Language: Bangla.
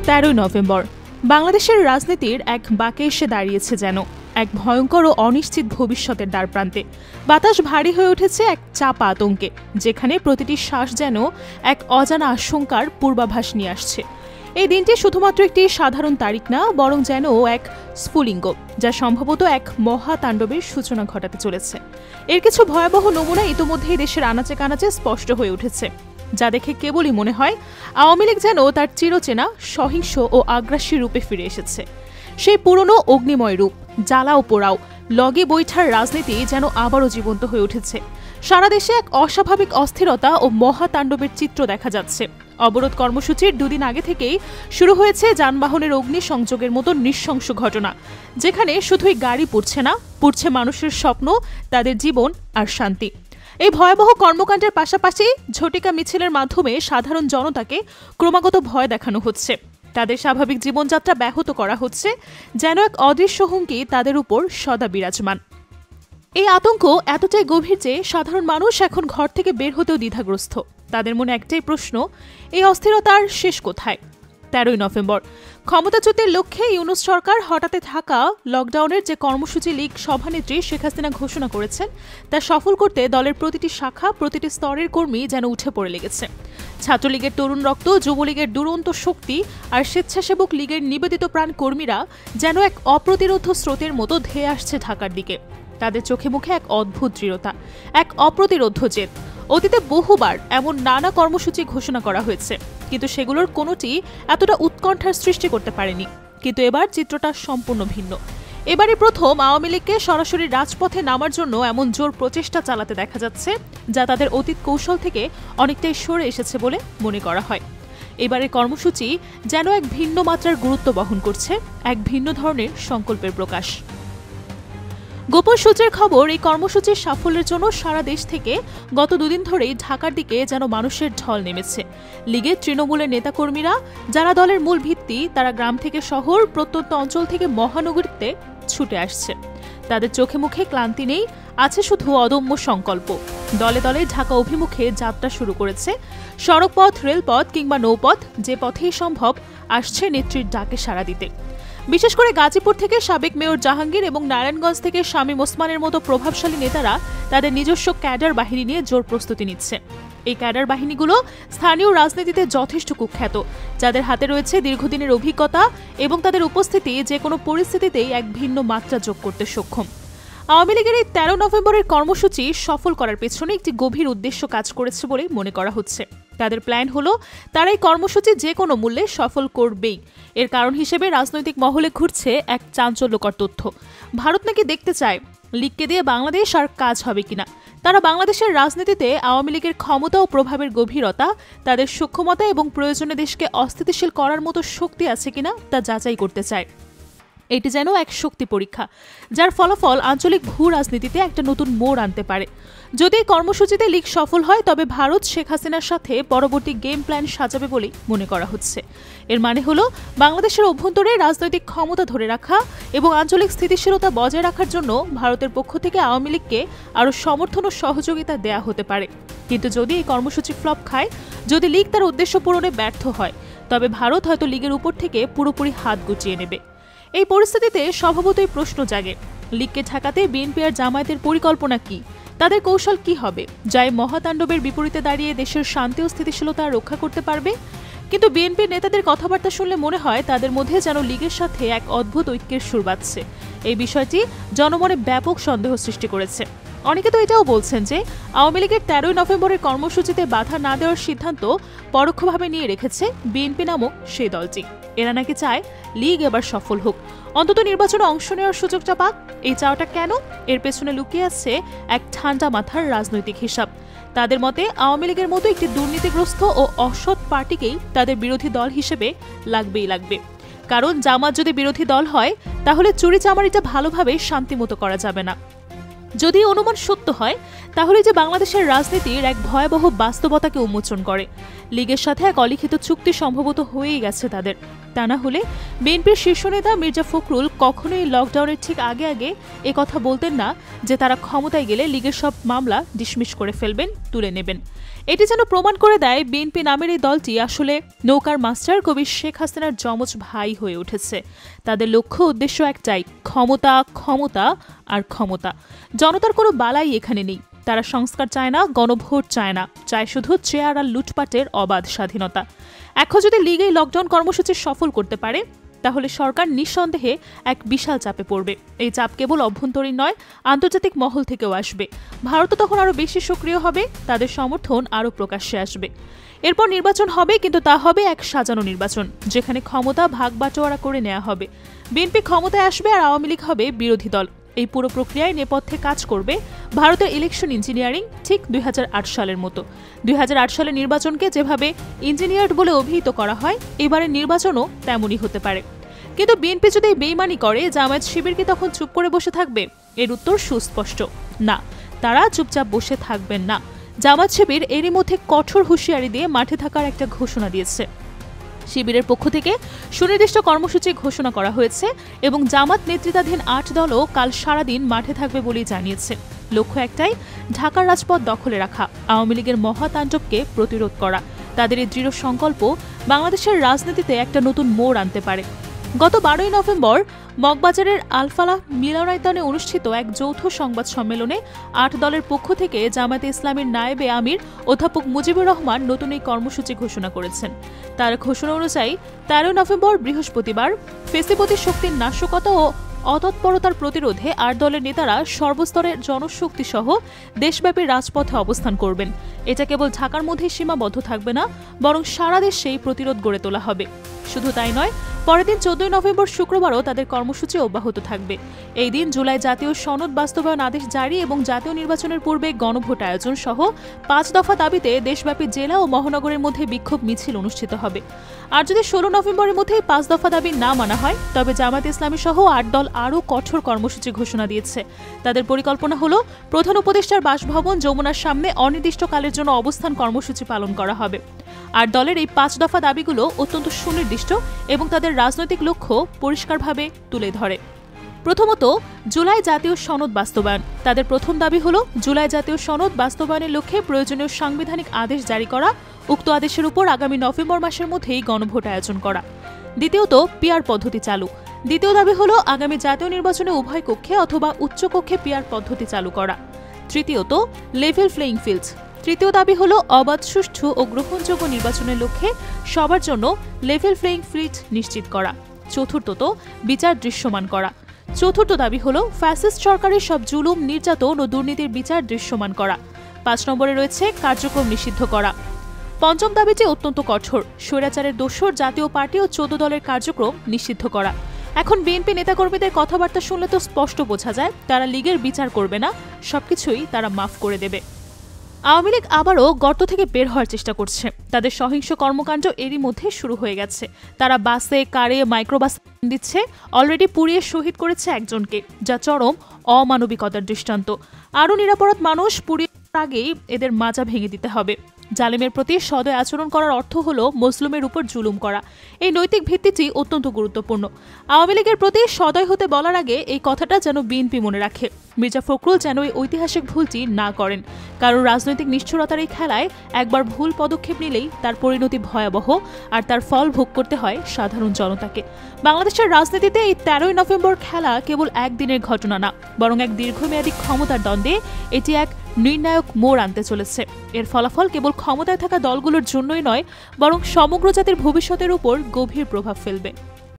13 নভেম্বর বাংলাদেশের রাজনীতির এক বাঁকে এসে দাঁড়িয়েছে যেন এক ভয়ঙ্কর ও অনিশ্চিত ভবিষ্যতের দ্বারপ্রান্তে। বাতাস ভারী হয়ে উঠেছে এক চাপা আতঙ্কে, যেখানে প্রতিটি শ্বাস যেন এক অজানা আশঙ্কার পূর্বাভাস নিয়ে আসছে। এই দিনটি শুধুমাত্র একটি সাধারণ তারিখ না, বরং যেন এক স্ফুলিঙ্গ, যা সম্ভবত এক মহাতাণ্ডবের সূচনা ঘটাতে চলেছে। এর কিছু ভয়াবহ নমুনা ইতোমধ্যেই দেশের আনাচে কানাচে স্পষ্ট হয়ে উঠেছে, যা দেখে কেবলই মনে হয় আওয়ামী লীগ যেন তার চিরচেনা সহিংস ও আগ্রাসী রূপে ফিরে এসেছে। সেই পুরনো অগ্নিময় রূপ, জ্বালাও পোড়াও, লগে বৈঠার রাজনীতি যেন আবারও জীবন্ত হয়ে উঠেছে। সারা দেশে এক অস্বাভাবিক অস্থিরতা ও মহাতাণ্ডবের চিত্র দেখা যাচ্ছে। অবরোধ কর্মসূচির দুদিন আগে থেকেই শুরু হয়েছে যানবাহনের অগ্নিসংযোগের মতো নৃশংস ঘটনা, যেখানে শুধুই গাড়ি পুড়ছে না, পুড়ছে মানুষের স্বপ্ন, তাদের জীবন আর শান্তি। এই ভয়াবহ কর্মকাণ্ডের পাশাপাশি ঝটিকা মিছিলের মাধ্যমে সাধারণ জনতাকে ক্রমাগত ভয় দেখানো হচ্ছে। তাদের স্বাভাবিক জীবনযাত্রা ব্যাহত করা হচ্ছে, যেন এক অদৃশ্য হুমকি তাদের উপর সদা বিরাজমান। এই আতঙ্ক এতটাই গভীর যে সাধারণ মানুষ এখন ঘর থেকে বের হতেও দ্বিধাগ্রস্ত। তাদের মনে একটাই প্রশ্ন, এই অস্থিরতার শেষ কোথায়? 13 নভেম্বর ক্ষমতাচ্যুতির লক্ষ্যে ইউনূস সরকার হঠাতে থাকা লকডাউনের যে কর্মসূচি লীগ সভানেত্রী শেখ হাসিনা ঘোষণা করেছেন, তা সফল করতে দলের প্রতিটি শাখা, প্রতিটি স্তরের কর্মী যেন উঠে পড়ে লেগেছে। ছাত্রলীগের তরুণ রক্ত, যুবলীগের দুরন্ত শক্তি আর স্বেচ্ছাসেবক লীগের নিবেদিত প্রাণ কর্মীরা যেন এক অপ্রতিরোধ স্রোতের মতো ধেয়ে আসছে ঢাকার দিকে। তাদের চোখে মুখে এক অদ্ভুত দৃঢ়তা, এক অপ্রতিরোধ জেদ। অতীতে বহুবার এমন নানা কর্মসূচি ঘোষণা করা হয়েছে, কিন্তু সেগুলোর কোনোটি এতটা উৎকণ্ঠার সৃষ্টি করতে পারেনি। কিন্তু এবার চিত্রটা সম্পূর্ণ ভিন্ন। এবারে প্রথম আওয়ামী লীগকে সরাসরি রাজপথে নামার জন্য এমন জোর প্রচেষ্টা চালাতে দেখা যাচ্ছে, যা তাদের অতীত কৌশল থেকে অনেকটাই সরে এসেছে বলে মনে করা হয়। এবারের কর্মসূচি যেন এক ভিন্ন মাত্রার গুরুত্ব বহন করছে, এক ভিন্ন ধরনের সংকল্পের প্রকাশ। গোপন সূত্রের খবর, এই কর্মসূচির সাফল্যের জন্য সারা দেশ থেকে গত দুদিন ধরেই ঢাকার দিকে যেন মানুষের ঢল নেমেছে। লীগের তৃণমূলের নেতাকর্মীরা, যারা দলের মূল ভিত্তি, তারা গ্রাম থেকে শহর, প্রত্যন্ত অঞ্চল থেকে মহানগরীতে ছুটে আসছে। তাদের চোখে মুখে ক্লান্তি নেই, আছে শুধু অদম্য সংকল্প। দলে দলে ঢাকা অভিমুখে যাত্রা শুরু করেছে। সড়কপথ, রেলপথ কিংবা নৌপথ, যে পথেই সম্ভব আসছে নেত্রীর ডাকে সাড়া দিতে। বিশেষ করে গাজীপুর থেকে সাবেক মেয়র জাহাঙ্গীর এবং নারায়ণগঞ্জ থেকে শামীম ওসমানের মতো প্রভাবশালী নেতারা তাদের নিজস্ব ক্যাডার বাহিনী নিয়ে জোর প্রস্তুতি নিচ্ছে। এই ক্যাডার বাহিনীগুলো স্থানীয় রাজনীতিতে যথেষ্ট কুখ্যাত, যাদের হাতে রয়েছে দীর্ঘদিনের অভিজ্ঞতা এবং তাদের উপস্থিতি যে কোনো পরিস্থিতিতেই এক ভিন্ন মাত্রা যোগ করতে সক্ষম। আওয়ামী লীগের এই 13 নভেম্বরের কর্মসূচি সফল করার পেছনে একটি গভীর উদ্দেশ্য কাজ করেছে বলে মনে করা হচ্ছে। তাদের প্ল্যান হলো, তারা এই কর্মসূচি যে কোনো মূল্যে সফল করবেই। এর কারণ হিসেবে রাজনৈতিক মহলে ঘুরছে এক চাঞ্চল্যকর তথ্য। ভারত নাকি দেখতে চায় লীগকে দিয়ে বাংলাদেশ আর কাজ হবে কিনা। তারা বাংলাদেশের রাজনীতিতে আওয়ামী লীগের ক্ষমতা ও প্রভাবের গভীরতা, তাদের সক্ষমতা এবং প্রয়োজনে দেশকে অস্থিতিশীল করার মতো শক্তি আছে কিনা তা যাচাই করতে চায়। এটি যেন এক শক্তি পরীক্ষা, যার ফলাফল আঞ্চলিক ভূ রাজনীতিতে একটা নতুন মোড় আনতে পারে। যদি এই কর্মসূচিতে লীগ সফল হয়, তবে ভারত শেখ হাসিনার সাথে পরবর্তী গেম প্ল্যান সাজাবে বলেই মনে করা হচ্ছে। এর মানে হলো, বাংলাদেশের অভ্যন্তরে রাজনৈতিক ক্ষমতা ধরে রাখা এবং আঞ্চলিক স্থিতিশীলতা বজায় রাখার জন্য ভারতের পক্ষ থেকে আওয়ামী লীগকে আরও সমর্থন ও সহযোগিতা দেয়া হতে পারে। কিন্তু যদি এই কর্মসূচি ফ্লপ খায়, যদি লীগ তার উদ্দেশ্য পূরণে ব্যর্থ হয়, তবে ভারত হয়তো লীগের উপর থেকে পুরোপুরি হাত গুটিয়ে নেবে। এই পরিস্থিতিতে স্বভাবতই প্রশ্ন জাগে, লীগকে ঠেকাতে বিএনপি আর জামায়াতের পরিকল্পনা কি? তাদের কৌশল কি হবে, যা এই মহাতাণ্ডবের বিপরীতে দাঁড়িয়ে দেশের শান্তি ও স্থিতিশীলতা রক্ষা করতে পারবে? কিন্তু বিএনপির নেতাদের কথাবার্তা শুনলে মনে হয় তাদের মধ্যে যেন লীগের সাথে এক অদ্ভুত ঐক্যের সুর বাজছে। এই বিষয়টি জনমনে ব্যাপক সন্দেহ সৃষ্টি করেছে। অনেকে তো এটাও বলছেন যে আওয়ামী লীগের 13 নভেম্বরের কর্মসূচিতে বাধা না দেওয়ার সিদ্ধান্ত পরোক্ষভাবে নিয়ে রেখেছে বিএনপি নামক সেই দলটি। এরা নাকি চায় লীগ এবার সফল হোক, অন্তত নির্বাচনে অংশ নেওয়ার সুযোগটা পাক। এই চাওয়াটা কেন? এর পেছনে লুকিয়ে আছে এক ঠান্ডা মাথার রাজনৈতিক হিসাব। তাদের মতে আওয়ামী লীগের মতো একটি দুর্নীতিগ্রস্ত ও অসৎ পার্টিকেই তাদের বিরোধী দল হিসেবে লাগবেই লাগবে। কারণ জামাত যদি বিরোধী দল হয়, তাহলে চুরি চামারিটা ভালোভাবে শান্তিমতো করা যাবে না। যদি অনুমান সত্য হয় তাহলে যে বাংলাদেশের রাজনীতির এক ভয়াবহ বাস্তবতাকে উন্মোচন করে। লীগের সাথে এক অলিখিত চুক্তি সম্ভবত হয়েই গেছে তাদের। তা না হলে বিএনপির শীর্ষ নেতা মির্জা ফখরুল কখনোই লকডাউনের ঠিক আগে আগে কথা বলতেন না যে তারা ক্ষমতায় গেলে লীগের সব মামলা ডিসমিস করে ফেলবেন, তুলে নেবেন। এটি যেন প্রমাণ করে দেয় বিএনপি নামের এই দলটি আসলে নৌকার মাস্টার কবি শেখ হাসিনার যমজ ভাই হয়ে উঠেছে। তাদের লক্ষ্য উদ্দেশ্য একটাই, ক্ষমতা, ক্ষমতা আর ক্ষমতা। জনতার কোনো বালাই এখানে নেই। তারা সংস্কার চায় না, গণভোট চায় না, চায় শুধু চেয়ার আর লুটপাটের অবাধ স্বাধীনতা। এখন যদি লীগ এই লকডাউন কর্মসূচি সফল করতে পারে তাহলে সরকার নিঃসন্দেহে এক বিশাল চাপে পড়বে। এই চাপ কেবল অভ্যন্তরীণ নয়, আন্তর্জাতিক মহল থেকেও আসবে। ভারত তখন আরও বেশি সক্রিয় হবে, তাদের সমর্থন আরও প্রকাশ্যে আসবে। এরপর নির্বাচন হবে, কিন্তু তা হবে এক সাজানো নির্বাচন, যেখানে ক্ষমতা ভাগ বাটোয়ারা করে নেওয়া হবে। বিএনপি ক্ষমতায় আসবে আর আওয়ামী লীগ হবে বিরোধী দল। এই পুরো প্রক্রিয়ায় নেপথ্যে কাজ করবে ভারতের ইলেকশন ইঞ্জিনিয়ারিং, ঠিক 2008 সালের মতো। 2008 সালের নির্বাচনকে যেভাবে ইঞ্জিনিয়ার্ড বলে অভিহিত করা হয়, এবারের নির্বাচনও তেমনই হতে পারে। কিন্তু বিএনপি যদি বেইমানি করে, জামায়াত শিবির কি তখন চুপ করে বসে থাকবে? এর উত্তর সুস্পষ্ট, না, তারা চুপচাপ বসে থাকবেন না। জামায়াত শিবির এরই মধ্যে কঠোর হুঁশিয়ারি দিয়ে মাঠে থাকার একটা ঘোষণা দিয়েছে। শিবিরের পক্ষ থেকে সুনির্দিষ্ট কর্মসূচি ঘোষণা করা হয়েছে এবং জামাত নেতৃত্বাধীন 8 দলও কাল সারাদিন মাঠে থাকবে বলেই জানিয়েছে। লক্ষ্য একটাই, ঢাকার রাজপথ দখলে রাখা, আওয়ামী লীগের মহাতাণ্ডবকে প্রতিরোধ করা। তাদের এই দৃঢ় সংকল্প বাংলাদেশের রাজনীতিতে একটা নতুন মোড় আনতে পারে। গত 12ই নভেম্বর মগবাজারের আলফালা মিলনায়তনে অনুষ্ঠিত এক যৌথ সংবাদ সম্মেলনে 8 দলের পক্ষ থেকে জামায়াতে ইসলামীর নায়েবে আমির অধ্যাপক মুজিবুর রহমান নতুন এই কর্মসূচি ঘোষণা করেছেন। তার ঘোষণা অনুযায়ী 13 নভেম্বর বৃহস্পতিবার ফেসিবাদী শক্তির নাশকতা ও অতৎপরতার প্রতিরোধে 8 দলের নেতারা সর্বস্তরের জনশক্তি সহ দেশব্যাপী রাজপথে অবস্থান করবেন। এটা কেবল ঢাকার মধ্যেই সীমাবদ্ধ থাকবে না, বরং সারা দেশেই প্রতিরোধ গড়ে তোলা হবে। শুধু তাই নয়, পরের দিন 14 নভেম্বর শুক্রবারও তাদের কর্মসূচি অব্যাহত থাকবে। এই দিন জুলাই জাতীয় সনদ বাস্তবায়ন আদেশ জারি এবং জাতীয় নির্বাচনের পূর্বে গণভোট আয়োজন সহ 5 দফা দাবিতে দেশব্যাপী জেলা ও মহানগরের মধ্যে বিক্ষোভ মিছিল অনুষ্ঠিত হবে। আর যদি 16 নভেম্বরের মধ্যে 5 দফা দাবি না মানা হয়, তবে জামায়াত ইসলামী সহ 8 দল আরও কঠোর কর্মসূচি ঘোষণা দিয়েছে। তাদের পরিকল্পনা হলো প্রধান উপদেষ্টার বাসভবন যমুনার সামনে অনির্দিষ্টকালের জন্য অবস্থান কর্মসূচি পালন করা হবে। আর দলের এই 5 দফা দাবিগুলো অত্যন্ত সুনির্দিষ্ট এবং তাদের রাজনৈতিক লক্ষ্য পরিষ্কারভাবে তুলে ধরে। প্রথমত, জুলাই জাতীয় সনদ বাস্তবায়ন। তাদের প্রথম দাবি হলো জুলাই জাতীয় সনদ বাস্তবায়নের লক্ষ্যে প্রয়োজনীয় সাংবিধানিক আদেশ জারি করা, উক্ত আদেশের উপর আগামী নভেম্বর মাসের মধ্যেই গণভোট আয়োজন করা। দ্বিতীয়ত, পিআর পদ্ধতি চালু। দ্বিতীয় দাবি হলো আগামী জাতীয় নির্বাচনে উভয় কক্ষে অথবা উচ্চ কক্ষে পিআর পদ্ধতি চালু করা। তৃতীয়ত, লেভেল প্লেইং ফিল্ড। তৃতীয় দাবি হলো অবাধ, সুষ্ঠু ও গ্রহণযোগ্য নির্বাচনের লক্ষ্যে সবার জন্য লেভেল প্লেইং ফিল্ড নিশ্চিত করা। চতুর্থত, বিচার দৃশ্যমান করা। চতুর্থ দাবি হলো ফ্যাসিস্ট সরকারের সব জুলুম, নির্যাতন ও দুর্নীতির বিচার দৃশ্যমান করা। 5 নম্বরে রয়েছে কার্যক্রম নিষিদ্ধ করা। পঞ্চম দাবিটি অত্যন্ত কঠোর, স্বৈরাচারের দোসর জাতীয় পার্টি ও 14 দলের কার্যক্রম নিষিদ্ধ করা। এখন বিএনপি নেতাকর্মীদের কথাবার্তা শুনলে তো স্পষ্ট বোঝা যায় তারা লীগের বিচার করবে না, সবকিছুই তারা মাফ করে দেবে। আওয়ামী লীগ আবারও গর্ত থেকে বের হওয়ার চেষ্টা করছে। তাদের সহিংস কর্মকাণ্ড এরই মধ্যে শুরু হয়ে গেছে। তারা বাসে, কারে, মাইক্রোবাস দিচ্ছে, অলরেডি পুড়িয়ে শহীদ করেছে একজনকে, যা চরম অমানবিকতার দৃষ্টান্ত। আরও নিরাপরাধ মানুষ পুড়িয়ে আগেই এদের মাজা ভেঙে দিতে হবে। জালেমের প্রতি সদয় আচরণ করার অর্থ হলো মুসলিমের উপর জুলুম করা। এই নৈতিক ভিত্তিটি অত্যন্ত গুরুত্বপূর্ণ। আওয়ামী লীগের প্রতি সদয় হতে বলার আগে এই কথাটা যেন বিএনপি মনে রাখে। মির্জা ফখরুল যেন এই ঐতিহাসিক ভুলটি না করেন, কারণ রাজনৈতিক নিষ্ঠুরতার এই খেলায় একবার ভুল পদক্ষেপ নিলেই তার পরিণতি ভয়াবহ, আর তার ফল ভোগ করতে হয় সাধারণ জনতাকে। বাংলাদেশের রাজনীতিতে এই 13ই নভেম্বর খেলা কেবল একদিনের ঘটনা না, বরং এক দীর্ঘমেয়াদী ক্ষমতার দ্বন্দ্বে এটি এক নির্ণায়ক মোড় আনতে চলেছে। এর ফলাফল কেবল ক্ষমতায় থাকা দলগুলোর জন্যই নয়, বরং সমগ্র জাতির ভবিষ্যতের উপর গভীর প্রভাব ফেলবে।